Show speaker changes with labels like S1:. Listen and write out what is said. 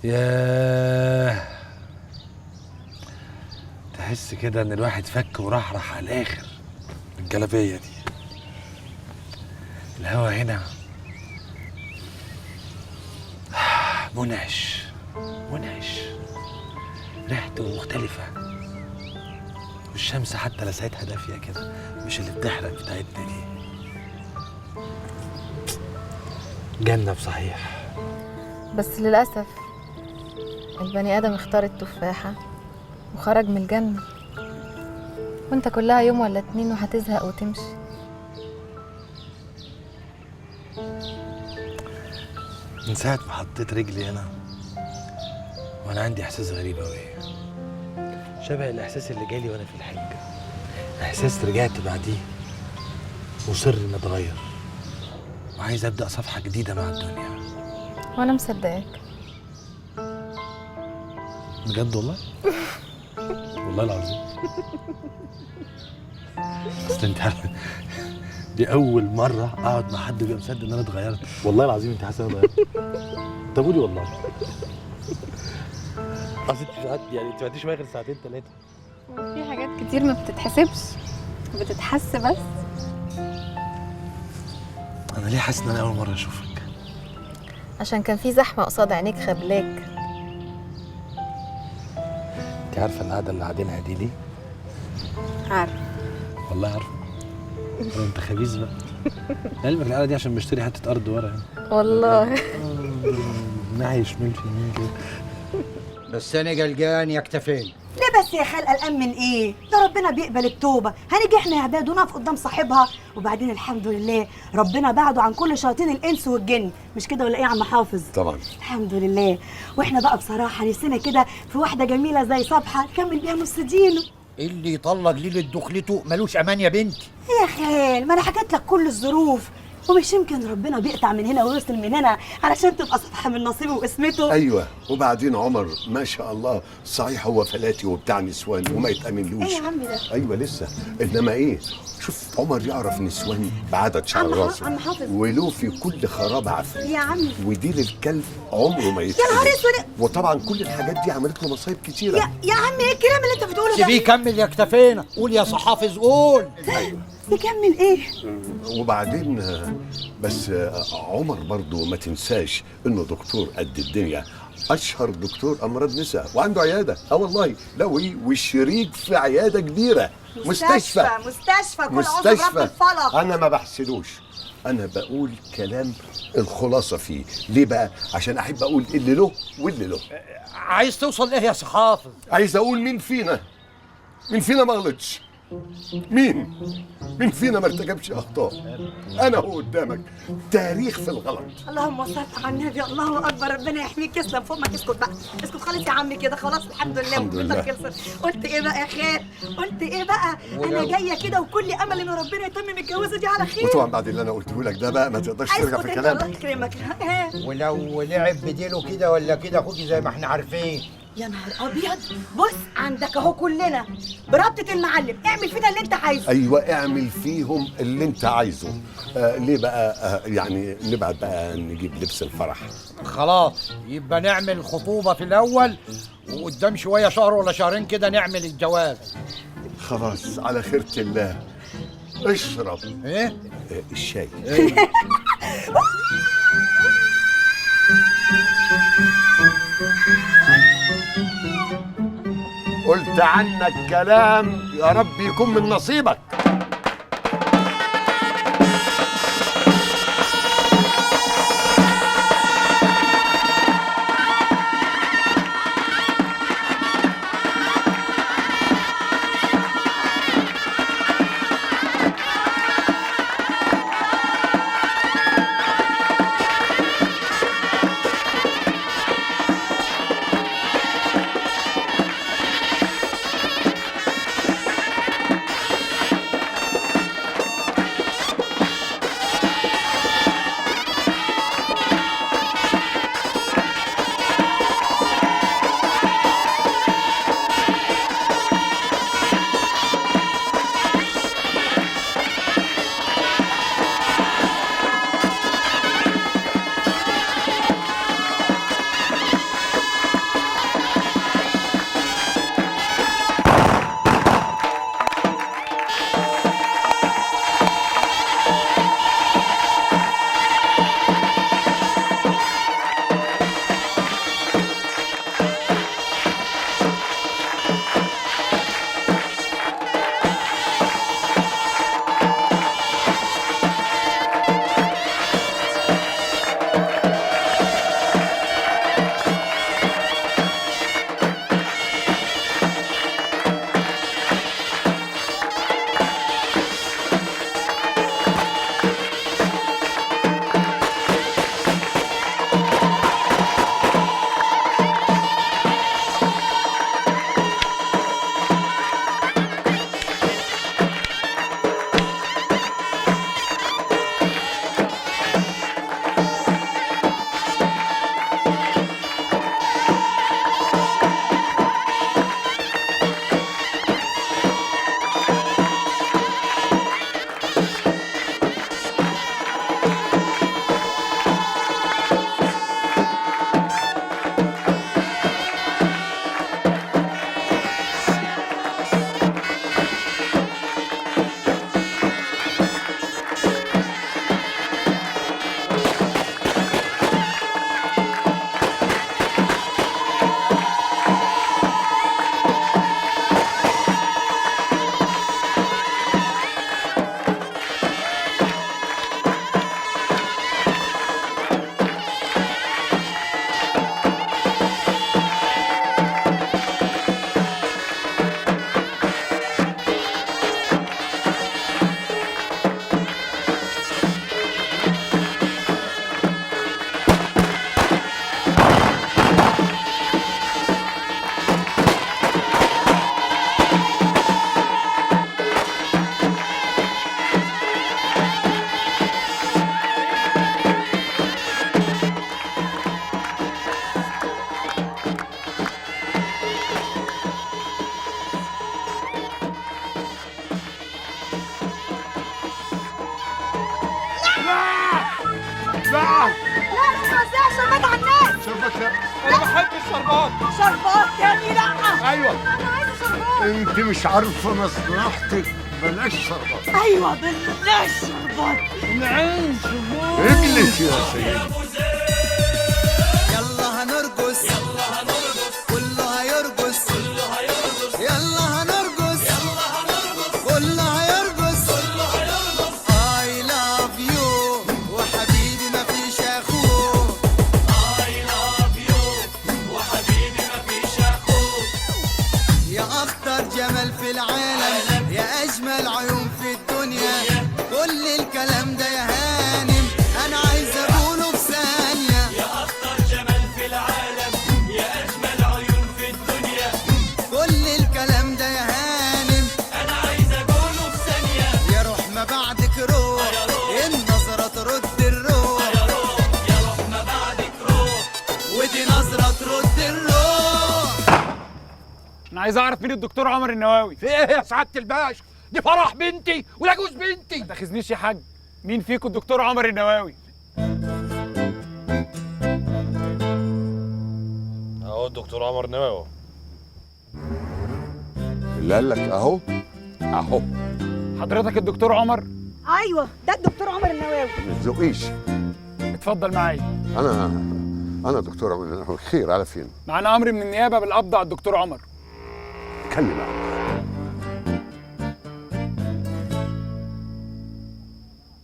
S1: ياه، تحس كده ان الواحد فك ورحرح على الاخر الجلابيه دي. الهوا هنا منعش منعش، ريحته مختلفه، والشمس حتى لسعتها دافيه كده، مش اللي بتحرق بتاعتنا دي. جنه بصحيح.
S2: بس للأسف البني آدم اختار التفاحة وخرج من الجنة، وانت كلها يوم ولا 2 وهتزهق وتمشي.
S1: من ساعة ما حطيت رجلي هنا وانا عندي احساس غريب اوي، شبه الاحساس اللي جالي وانا في الحجة، احساس رجعت بعديه مصر اني اتغير وعايز ابدأ صفحة جديدة مع الدنيا.
S2: وانا مصدقاك
S1: بجد والله. والله العظيم. اصل انت عارف دي اول مرة اقعد مع حد بيبقى مصدق ان انا اتغيرت. والله العظيم انت حاسس ان انا اتغيرت؟ طب قولي والله. اصل انت ساعات يعني انت ما عنديش غير ساعتين 3.
S2: في حاجات كتير ما بتتحسبش، بتتحس بس.
S1: انا ليه حاسس ان انا اول مرة اشوفك؟
S2: عشان كان في زحمة قصاد عينيك خبلاك.
S1: انت عارفة القعدة اللي قاعدينها دي ليه؟
S2: عارف
S1: والله عارفة. انت خبيث بقى. لعلمك القعدة دي عشان بشتري حتة أرض ورا هنا.
S2: والله.
S1: ناحية شمال في يمين كده.
S3: بس انا قلقان يا كتفين.
S4: ليه بس يا خال قلقان من ايه؟ ده ربنا بيقبل التوبه، هنيجي احنا يا عباد ونقف قدام صاحبها، وبعدين الحمد لله ربنا بعده عن كل شياطين الانس والجن، مش كده ولا ايه يا عم حافظ؟
S5: طبعا
S4: الحمد لله. واحنا بقى بصراحه نفسنا كده في واحده جميله زي صبحه نكمل بيها نص دينه.
S3: اللي يطلق ليلة دخلته ملوش امان يا بنتي.
S4: يا خال ما انا حكيت لك كل الظروف، ومش يمكن ربنا بيقطع من هنا ويرسل من هنا علشان تبقى صفحه من نصيبه وقسمته.
S5: ايوه، وبعدين عمر ما شاء الله صحيح هو فلاتي وبتاع نسوان وما يتامنلوش.
S4: ايه يا عم ده؟
S5: ايوه لسه، انما ايه، شوف عمر يعرف نسوان بعدد شعر راسه
S4: عم حافظ
S5: وله في كل خراب عفريت
S4: يا عمي.
S5: ودي للكلب عمره ما
S4: يا
S5: يتقبل.
S4: نهار اسود.
S5: وطبعا كل الحاجات دي عملت له مصايب كتيره.
S4: يا عم ايه الكلام اللي انت بتقوله ده؟
S3: سيبيه يكمل يا كتفين. قول يا صحافظ قول.
S4: يكمل ايه؟
S5: وبعدين بس عمر برضو ما تنساش انه دكتور قد الدنيا، اشهر دكتور امراض نساء وعنده عياده. والله لو وشريك في عياده كبيره. مستشفى
S4: كل عضو رب الفلق.
S5: انا ما بحسدوش، انا بقول كلام الخلاصه فيه. ليه بقى؟ عشان احب اقول اللي له واللي له.
S3: عايز توصل ايه يا صحافظ؟
S5: عايز اقول مين فينا ما غلطش، مين فينا ما ارتكبش اخطاء. انا هو قدامك تاريخ في الغلط.
S4: اللهم صل على النبي. الله اكبر، ربنا يحميك. يسلم فوق ما تسكت بقى، اسكت خالص يا عمي كده. خلاص الحمد لله.
S5: الحمد لله.
S4: قلت ايه بقى يا خال؟ قلت ايه بقى؟ انا جايه كده وكل امل ان ربنا يتمم الجوازه دي على خير.
S5: وطبعا بعد اللي انا قلته لك ده بقى ما تقدرش ترجع في
S4: اسكت انت، الله
S5: كلامك.
S4: يكرمك.
S3: ولو لعب بديله كده ولا كده اخوكي زي ما احنا عارفين.
S4: يا نهار ابيض. بص عندك اهو كلنا بربطه المعلم، اعمل فينا اللي انت عايزه.
S5: ايوه اعمل فيهم اللي انت عايزه. ليه بقى؟ يعني نبعد بقى نجيب لبس الفرح.
S3: خلاص يبقى نعمل خطوبة في الاول، وقدام شوية شهر ولا شهرين كده نعمل الجواز.
S5: خلاص على خيرة الله. اشرب
S3: ايه؟
S5: الشاي. قلت عنك كلام يا رب يكون من نصيبك. شربات.
S3: انا بحب الشربات.
S4: شربات تاني لا.
S3: ايوه
S4: انا عايزه شربات.
S5: انت مش عارفه مصلحتك، بلاش شربات.
S4: ايوه بلاش شربات.
S3: نعيش شربات.
S5: اجلس يا سيدي.
S6: يلا هنرقص كله هيرقص يلا هنرقص كله هيرقص I love you وحبيبي ما فيش اخوه يا اخطر جمال في العالم يا اجمل عيون في الدنيا كل الكلام ده يا هانم انا عايز اقوله في ثانيه كل الكلام ده يا هانم انا عايز اقوله في ثانيه يا روح ما بعدك روح النظره ترد الروح يا روح ما بعدك روح ودي نظره ترد الروح.
S7: انا عايز اعرف مين الدكتور عمر النواوي.
S3: في ايه يا سعاده الباشا؟ دي فرح بنتي ولا جوز بنتي.
S7: ما تاخذنيش يا حاج، مين فيكم الدكتور عمر النواوي؟
S1: اهو الدكتور عمر نواوي.
S5: اللي قال لك اهو اهو.
S7: حضرتك الدكتور عمر؟
S4: ايوه ده الدكتور عمر النواوي.
S5: ما تزقيش.
S7: اتفضل معايا.
S5: انا دكتور خير على فين؟
S7: معانا امر من النيابه بالقبض على الدكتور عمر.
S5: اتكلم.